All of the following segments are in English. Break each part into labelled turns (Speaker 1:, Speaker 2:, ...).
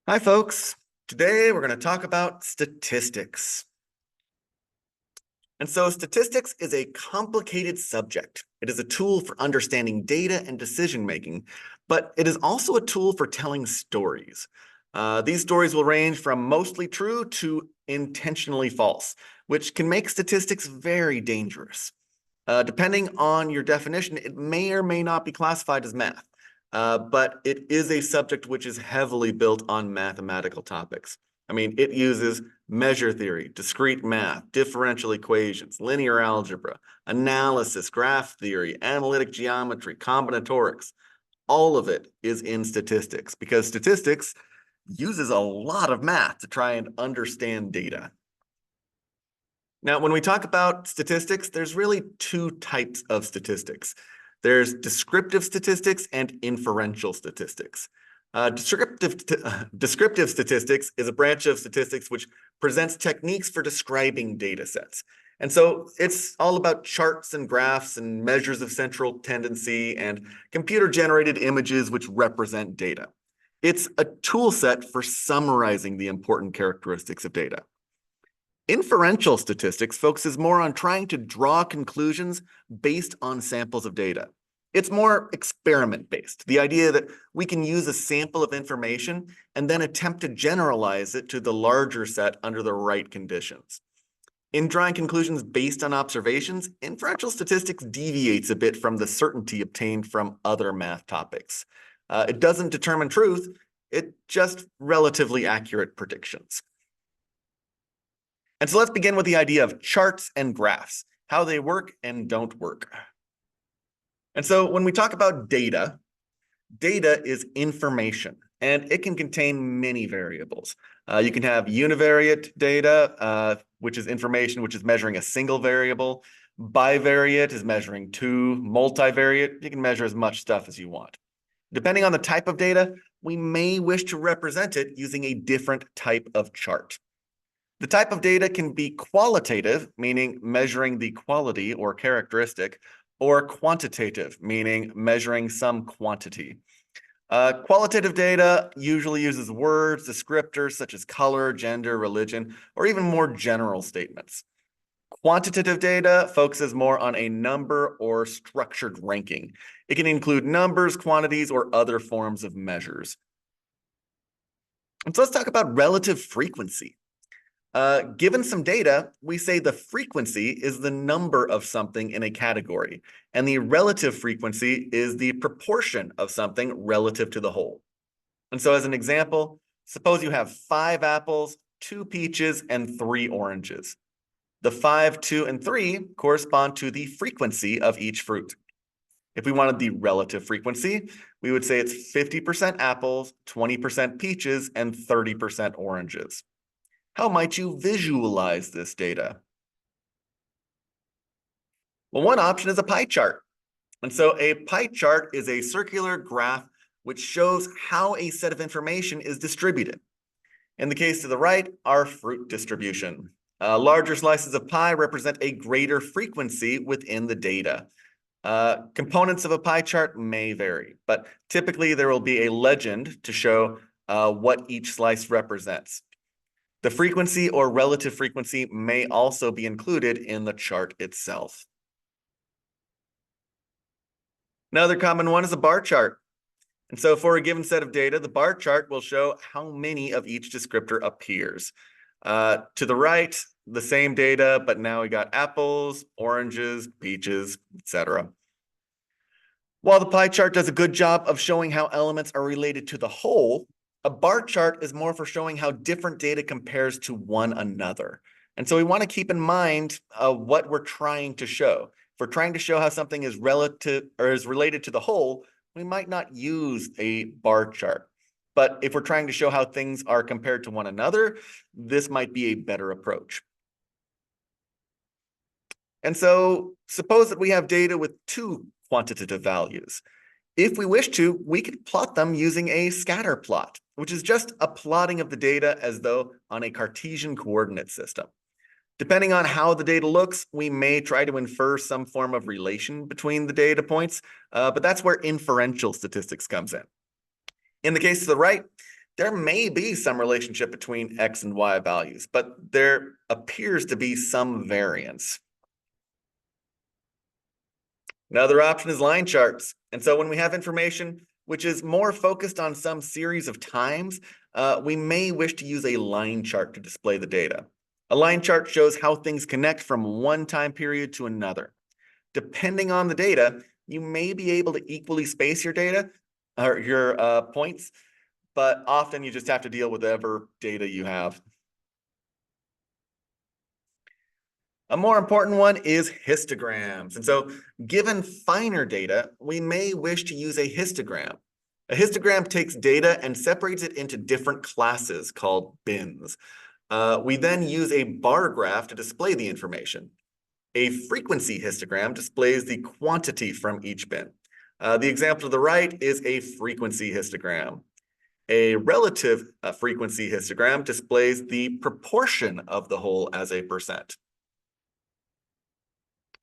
Speaker 1: Hi, folks. Today we're going to talk about statistics. And so statistics is a complicated subject. It is a tool for understanding data and decision making, but it is also a tool for telling stories. These stories will range from mostly true to intentionally false, which can make statistics very dangerous. Depending on your definition, it may or may not be classified as math, but it is a subject which is heavily built on mathematical topics. I mean, it uses measure theory, discrete math, differential equations, linear algebra, analysis, graph theory, analytic geometry, combinatorics. All of it is in statistics because statistics uses a lot of math to try and understand data. Now, when we talk about statistics, there's really two types of statistics. There's descriptive statistics and inferential statistics. Descriptive statistics is a branch of statistics which presents techniques for describing data sets. And so it's all about charts and graphs and measures of central tendency and computer-generated images which represent data. It's a tool set for summarizing the important characteristics of data. Inferential statistics focuses more on trying to draw conclusions based on samples of data. It's more experiment-based, the idea that we can use a sample of information and then attempt to generalize it to the larger set under the right conditions. In drawing conclusions based on observations, inferential statistics deviates a bit from the certainty obtained from other math topics. It doesn't determine truth, it's just relatively accurate predictions. And so let's begin with the idea of charts and graphs, how they work and don't work. And so when we talk about data, data is information, and it can contain many variables. You can have univariate data, which is information which is measuring a single variable. Bivariate is measuring two. Multivariate, you can measure as much stuff as you want. Depending on the type of data, we may wish to represent it using a different type of chart. The type of data can be qualitative, meaning measuring the quality or characteristic, or quantitative, meaning measuring some quantity. Qualitative data usually uses words, descriptors such as color, gender, religion, or even more general statements. Quantitative data focuses more on a number or structured ranking. It can include numbers, quantities, or other forms of measures. And so let's talk about relative frequency. Given some data, we say the frequency is the number of something in a category, and the relative frequency is the proportion of something relative to the whole. And so as an example, suppose you have 5 apples, 2 peaches, and 3 oranges. The 5, 2, and 3 correspond to the frequency of each fruit. If we wanted the relative frequency, we would say it's 50% apples, 20% peaches, and 30% oranges. How might you visualize this data? Well, one option is a pie chart. And so a pie chart is a circular graph which shows how a set of information is distributed. In the case to the right are fruit distribution. Larger slices of pie represent a greater frequency within the data. Components of a pie chart may vary, but typically there will be a legend to show what each slice represents. The frequency or relative frequency may also be included in the chart itself. Another common one is a bar chart. And so for a given set of data, the bar chart will show how many of each descriptor appears. To the right, the same data, but now we got apples, oranges, peaches, etc. While the pie chart does a good job of showing how elements are related to the whole, a bar chart is more for showing how different data compares to one another. And so we want to keep in mind what we're trying to show. If we're trying to show how something is relative or is related to the whole, we might not use a bar chart. But if we're trying to show how things are compared to one another, this might be a better approach. And so suppose that we have data with 2 quantitative values. If we wish to, we could plot them using a scatter plot, which is just a plotting of the data as though on a Cartesian coordinate system. Depending on how the data looks, we may try to infer some form of relation between the data points, but that's where inferential statistics comes in. In the case to the right, there may be some relationship between X and Y values, but there appears to be some variance. Another option is line charts. And so when we have information which is more focused on some series of times, we may wish to use a line chart to display the data. A line chart shows how things connect from one time period to another. Depending on the data, you may be able to equally space your data or your points, but often you just have to deal with whatever data you have. A more important one is histograms. And so given finer data, we may wish to use a histogram. A histogram takes data and separates it into different classes called bins. We then use a bar graph to display the information. A frequency histogram displays the quantity from each bin. The example to the right is a frequency histogram. A relative frequency histogram displays the proportion of the whole as a percent.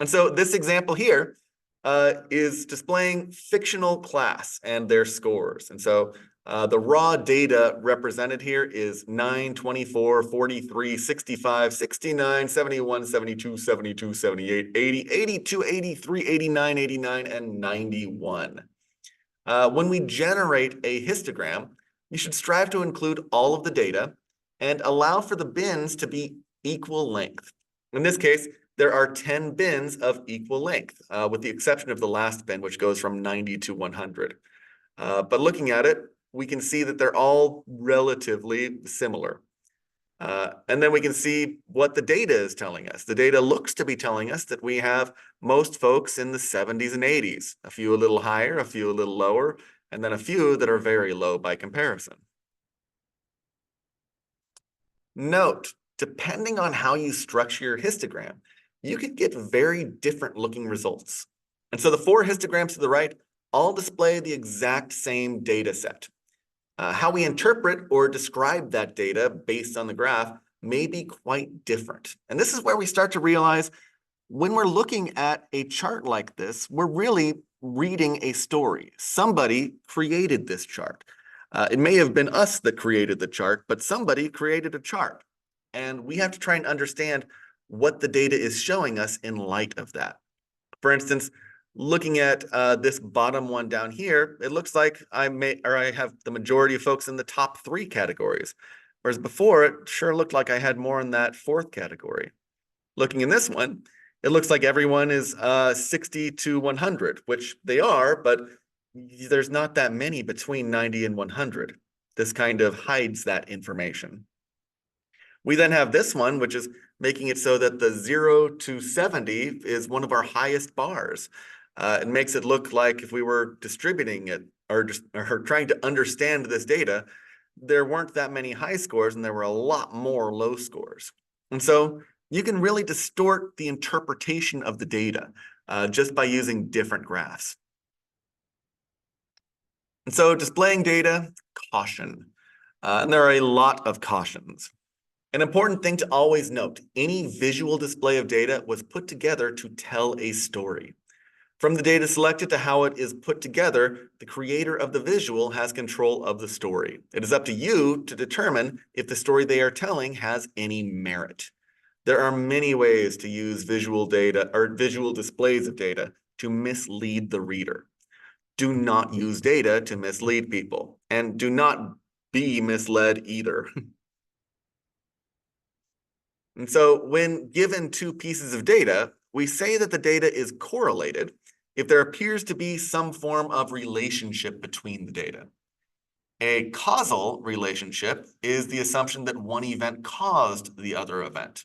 Speaker 1: And so this example here is displaying fictional class and their scores. And so the raw data represented here is 9, 24, 43, 65, 69, 71, 72, 72, 78, 80, 82, 83, 89, 89, and 91. When we generate a histogram, you should strive to include all of the data and allow for the bins to be equal length. In this case, there are 10 bins of equal length, with the exception of the last bin, which goes from 90 to 100. But looking at it, we can see that they're all relatively similar. And then we can see what the data is telling us. The data looks to be telling us that we have most folks in the 70s and 80s, a few a little higher, a few a little lower, and then a few that are very low by comparison. Note, depending on how you structure your histogram, you could get very different looking results. And so the 4 histograms to the right all display the exact same data set. How we interpret or describe that data based on the graph may be quite different. And this is where we start to realize when we're looking at a chart like this, we're really reading a story. Somebody created this chart. It may have been us that created the chart, but somebody created a chart. And we have to try and understand what the data is showing us in light of that. For instance, looking at this bottom one down here, it looks like I have the majority of folks in the top 3 categories, whereas before it sure looked like I had more in that 4th category. Looking in this one, it looks like everyone is 60 to 100, which they are, but there's not that many between 90 and 100. This kind of hides that information. We then have this one, which is making it so that the 0 to 70 is one of our highest bars. It makes it look like if we were distributing it or trying to understand this data, there weren't that many high scores and there were a lot more low scores. And so you can really distort the interpretation of the data just by using different graphs. And so displaying data, caution. And there are a lot of cautions. An important thing to always note, any visual display of data was put together to tell a story. From the data selected to how it is put together, the creator of the visual has control of the story. It is up to you to determine if the story they are telling has any merit. There are many ways to use visual data or visual displays of data to mislead the reader. Do not use data to mislead people, and do not be misled either. And so when given 2 pieces of data, we say that the data is correlated if there appears to be some form of relationship between the data. A causal relationship is the assumption that one event caused the other event.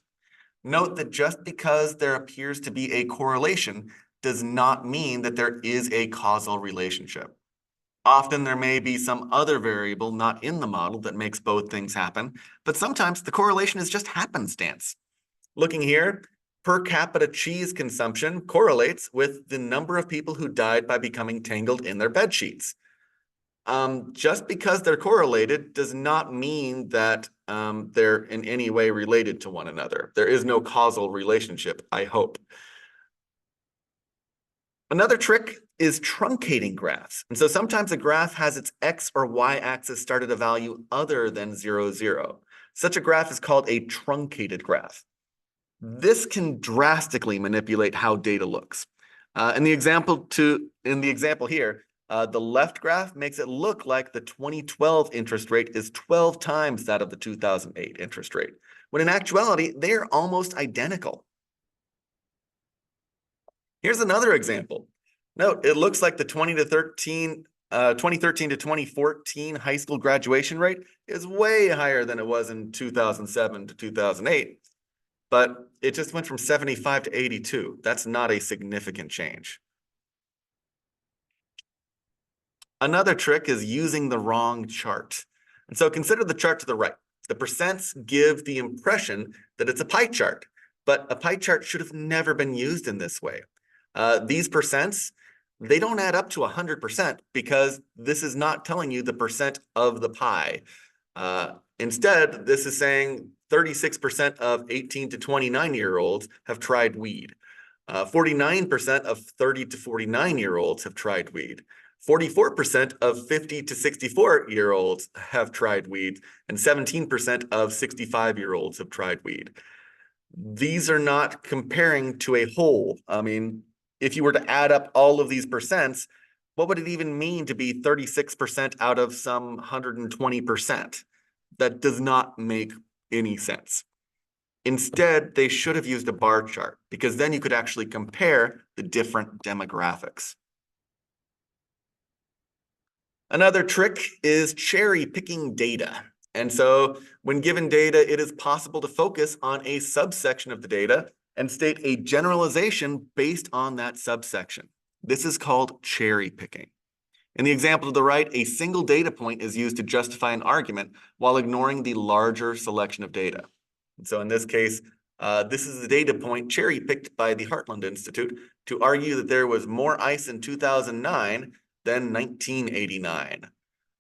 Speaker 1: Note that just because there appears to be a correlation does not mean that there is a causal relationship. Often there may be some other variable not in the model that makes both things happen, but sometimes the correlation is just happenstance. Looking here, per capita cheese consumption correlates with the number of people who died by becoming tangled in their bed sheets. Just because they're correlated does not mean that they're in any way related to one another. There is no causal relationship, I hope. Another trick is truncating graphs. And so sometimes a graph has its x or y axis start at a value other than 0, 0. Such a graph is called a truncated graph. This can drastically manipulate how data looks. In the example here, the left graph makes it look like the 2012 interest rate is 12 times that of the 2008 interest rate, when in actuality, they're almost identical. Here's another example. Note, it looks like the 2013 to 2014 high school graduation rate is way higher than it was in 2007 to 2008, but it just went from 75 to 82. That's not a significant change. Another trick is using the wrong chart. And so consider the chart to the right. The percents give the impression that it's a pie chart, but a pie chart should have never been used in this way. These percents, they don't add up to 100% because this is not telling you the percent of the pie. Instead, this is saying 36% of 18 to 29-year-olds have tried weed. 49% of 30 to 49-year-olds have tried weed. 44% of 50 to 64-year-olds have tried weed, and 17% of 65-year-olds have tried weed. These are not comparing to a whole. I mean, if you were to add up all of these percents, what would it even mean to be 36% out of some 120%? That does not make any sense. Instead, they should have used a bar chart because then you could actually compare the different demographics. Another trick is cherry picking data. And so when given data, it is possible to focus on a subsection of the data and state a generalization based on that subsection. This is called cherry picking. In the example to the right, a single data point is used to justify an argument while ignoring the larger selection of data. And so in this case, this is the data point cherry picked by the Heartland Institute to argue that there was more ice in 2009 than 1989.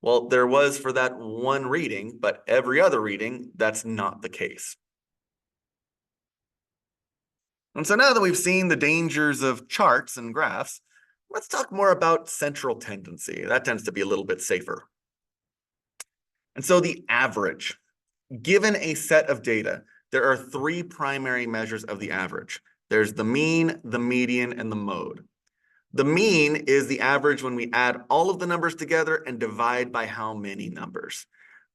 Speaker 1: Well, there was for that one reading, but every other reading, that's not the case. And so now that we've seen the dangers of charts and graphs, let's talk more about central tendency. That tends to be a little bit safer. And so the average. Given a set of data, there are three primary measures of the average. There's the mean, the median, and the mode. The mean is the average when we add all of the numbers together and divide by how many numbers.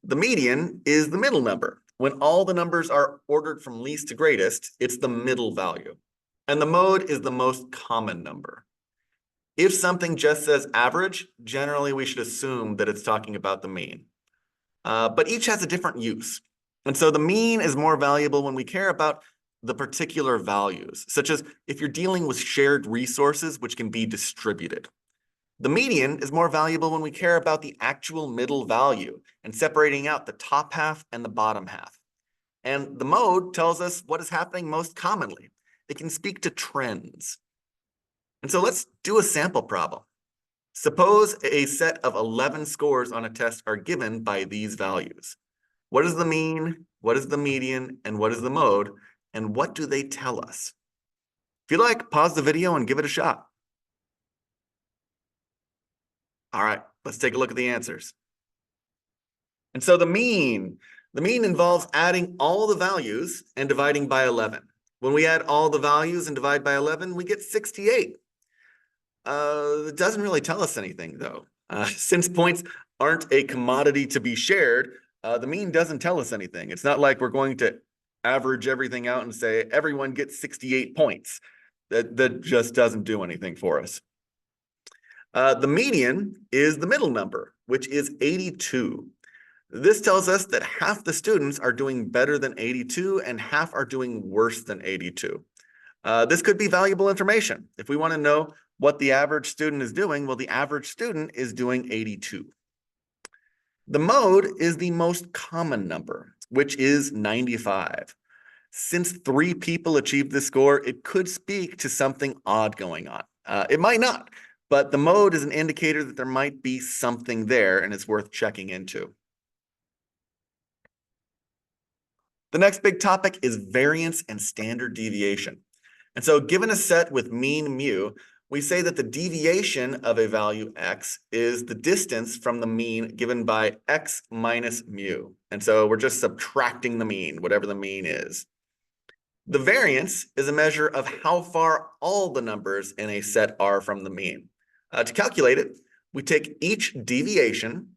Speaker 1: The median is the middle number. When all the numbers are ordered from least to greatest, it's the middle value. And the mode is the most common number. If something just says average, generally we should assume that it's talking about the mean. But each has a different use. And so the mean is more valuable when we care about the particular values, such as if you're dealing with shared resources which can be distributed. The median is more valuable when we care about the actual middle value and separating out the top half and the bottom half. And the mode tells us what is happening most commonly. It can speak to trends. And so let's do a sample problem. Suppose a set of 11 scores on a test are given by these values. What is the mean? What is the median? And what is the mode? And what do they tell us? If you like, pause the video and give it a shot. All right, let's take a look at the answers. And so the mean involves adding all the values and dividing by 11. When we add all the values and divide by 11, we get 68. It doesn't really tell us anything, though. Since points aren't a commodity to be shared, the mean doesn't tell us anything. It's not like we're going to average everything out and say everyone gets 68 points. That just doesn't do anything for us. The median is the middle number, which is 82. This tells us that half the students are doing better than 82 and half are doing worse than 82. This could be valuable information. If we want to know what the average student is doing, well, the average student is doing 82. The mode is the most common number, which is 95. Since 3 people achieved this score, it could speak to something odd going on. It might not, but the mode is an indicator that there might be something there and it's worth checking into. The next big topic is variance and standard deviation. And so given a set with mean mu, we say that the deviation of a value x is the distance from the mean given by x minus mu. And so we're just subtracting the mean, whatever the mean is. The variance is a measure of how far all the numbers in a set are from the mean. To calculate it, we take each deviation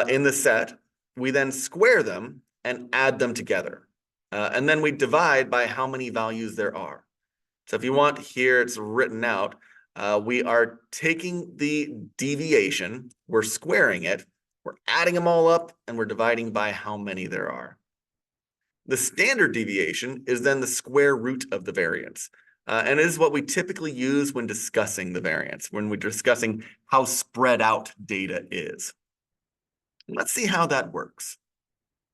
Speaker 1: in the set, we then square them and add them together. And then we divide by how many values there are. So if you want here, it's written out. We are taking the deviation, we're squaring it, we're adding them all up, and we're dividing by how many there are. The standard deviation is then the square root of the variance. And it is what we typically use when discussing the variance, when we're discussing how spread out data is. Let's see how that works.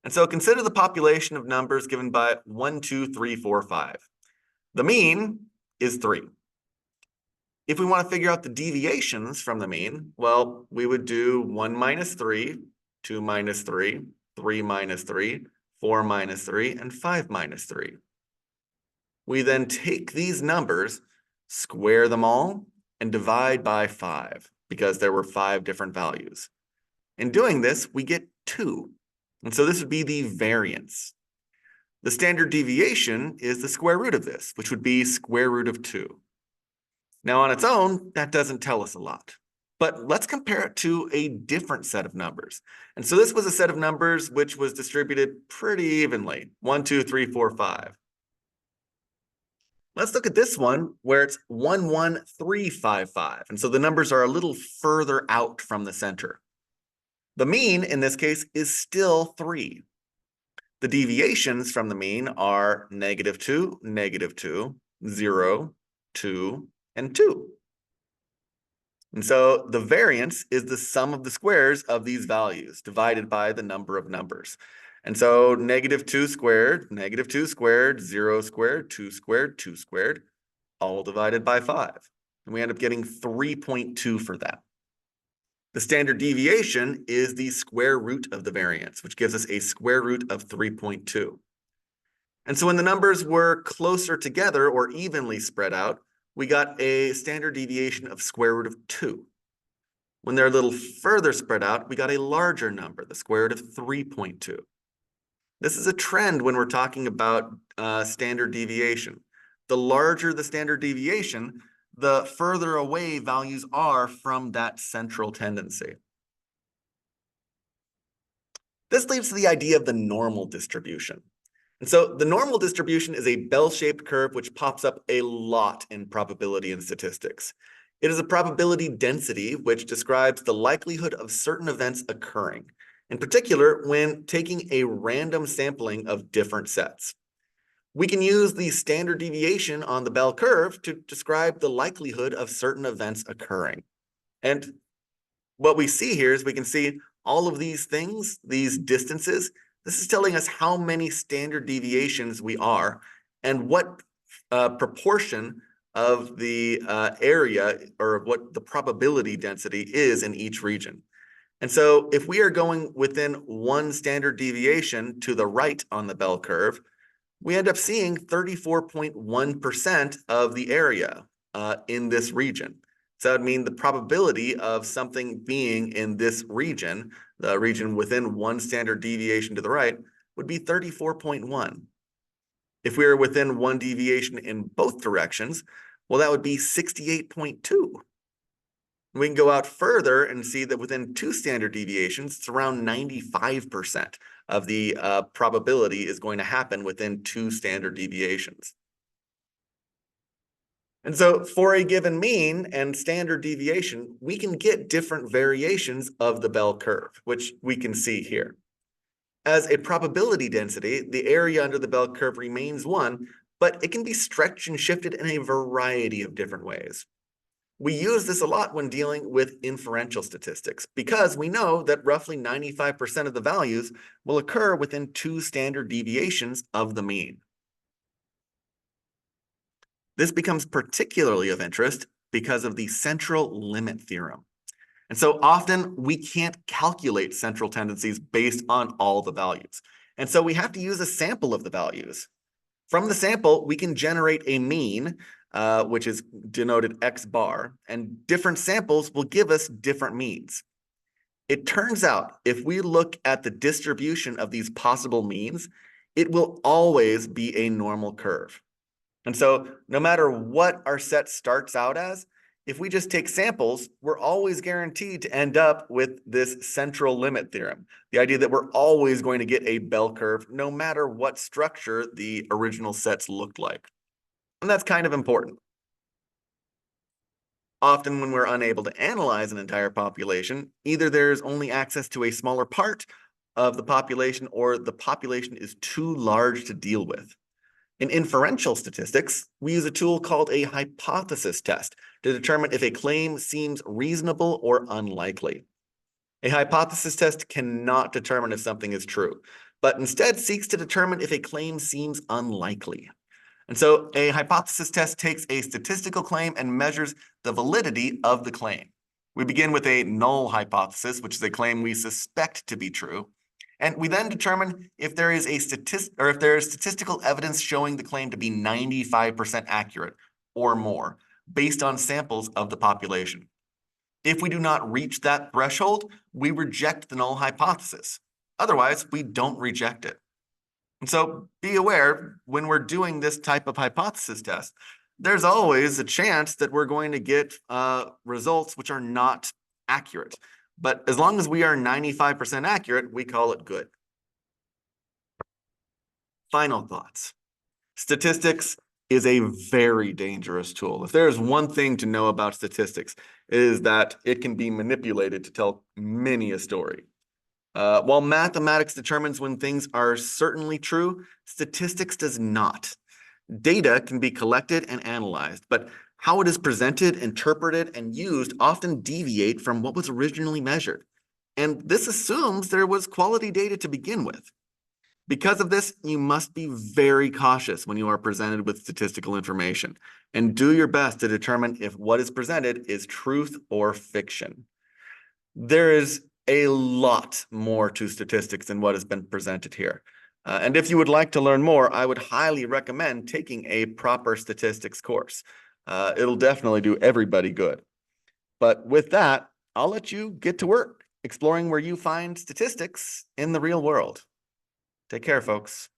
Speaker 1: And so consider the population of numbers given by 1, 2, 3, 4, 5. The mean is 3. If we want to figure out the deviations from the mean, well, we would do 1 minus 3, 2 minus 3, 3 minus 3, 4 minus 3, and 5 minus 3. We then take these numbers, square them all, and divide by 5, because there were 5 different values. In doing this, we get 2. And so this would be the variance. The standard deviation is the square root of this, which would be square root of 2. Now on its own, that doesn't tell us a lot. But let's compare it to a different set of numbers. And so this was a set of numbers which was distributed pretty evenly, 1, 2, 3, 4, 5. Let's look at this one where it's 1, 1, 3, 5, 5. And so the numbers are a little further out from the center. The mean in this case is still 3. The deviations from the mean are -2, -2, 0, 2, and 2. And so the variance is the sum of the squares of these values divided by the number of numbers. And so -2 squared, -2 squared, 0 squared, 2 squared, 2 squared, all divided by 5. And we end up getting 3.2 for that. The standard deviation is the square root of the variance, which gives us a square root of 3.2. And so when the numbers were closer together or evenly spread out, we got a standard deviation of square root of 2. When they're a little further spread out, we got a larger number, the square root of 3.2. This is a trend when we're talking about standard deviation. The larger the standard deviation, the further away values are from that central tendency. This leads to the idea of the normal distribution. And so the normal distribution is a bell-shaped curve which pops up a lot in probability and statistics. It is a probability density which describes the likelihood of certain events occurring, in particular when taking a random sampling of different sets. We can use the standard deviation on the bell curve to describe the likelihood of certain events occurring. And what we see here is we can see all of these things, these distances. This is telling us how many standard deviations we are and what proportion of the area or what the probability density is in each region. And so if we are going within 1 standard deviation to the right on the bell curve, we end up seeing 34.1% of the area in this region. So that would mean the probability of something being in this region, the region within 1 standard deviation to the right, would be 34.1. If we were within 1 deviation in both directions, well, that would be 68.2. We can go out further and see that within 2 standard deviations, it's around 95% of the probability is going to happen within 2 standard deviations. And so for a given mean and standard deviation, we can get different variations of the bell curve, which we can see here. As a probability density, the area under the bell curve remains 1, but it can be stretched and shifted in a variety of different ways. We use this a lot when dealing with inferential statistics because we know that roughly 95% of the values will occur within 2 standard deviations of the mean. This becomes particularly of interest because of the central limit theorem. And so often we can't calculate central tendencies based on all the values. And so we have to use a sample of the values. From the sample, we can generate a mean which is denoted X bar, and different samples will give us different means. It turns out if we look at the distribution of these possible means, it will always be a normal curve. And so no matter what our set starts out as, if we just take samples, we're always guaranteed to end up with this central limit theorem, the idea that we're always going to get a bell curve no matter what structure the original sets looked like. And that's kind of important. Often when we're unable to analyze an entire population, either there's only access to a smaller part of the population or the population is too large to deal with. In inferential statistics, we use a tool called a hypothesis test to determine if a claim seems reasonable or unlikely. A hypothesis test cannot determine if something is true, but instead seeks to determine if a claim seems unlikely. And so a hypothesis test takes a statistical claim and measures the validity of the claim. We begin with a null hypothesis, which is a claim we suspect to be true. And we then determine if there is statistical evidence showing the claim to be 95% accurate or more, based on samples of the population. If we do not reach that threshold, we reject the null hypothesis. Otherwise, we don't reject it. And so be aware when we're doing this type of hypothesis test, there's always a chance that we're going to get results which are not accurate. But as long as we are 95% accurate, we call it good. Final thoughts. Statistics is a very dangerous tool. If there's one thing to know about statistics, it is that it can be manipulated to tell many a story. While mathematics determines when things are certainly true, statistics does not. Data can be collected and analyzed, but how it is presented, interpreted, and used often deviate from what was originally measured. And this assumes there was quality data to begin with. Because of this, you must be very cautious when you are presented with statistical information, and do your best to determine if what is presented is truth or fiction. There is a lot more to statistics than what has been presented here. And if you would like to learn more, I would highly recommend taking a proper statistics course. It'll definitely do everybody good. But with that, I'll let you get to work exploring where you find statistics in the real world. Take care, folks.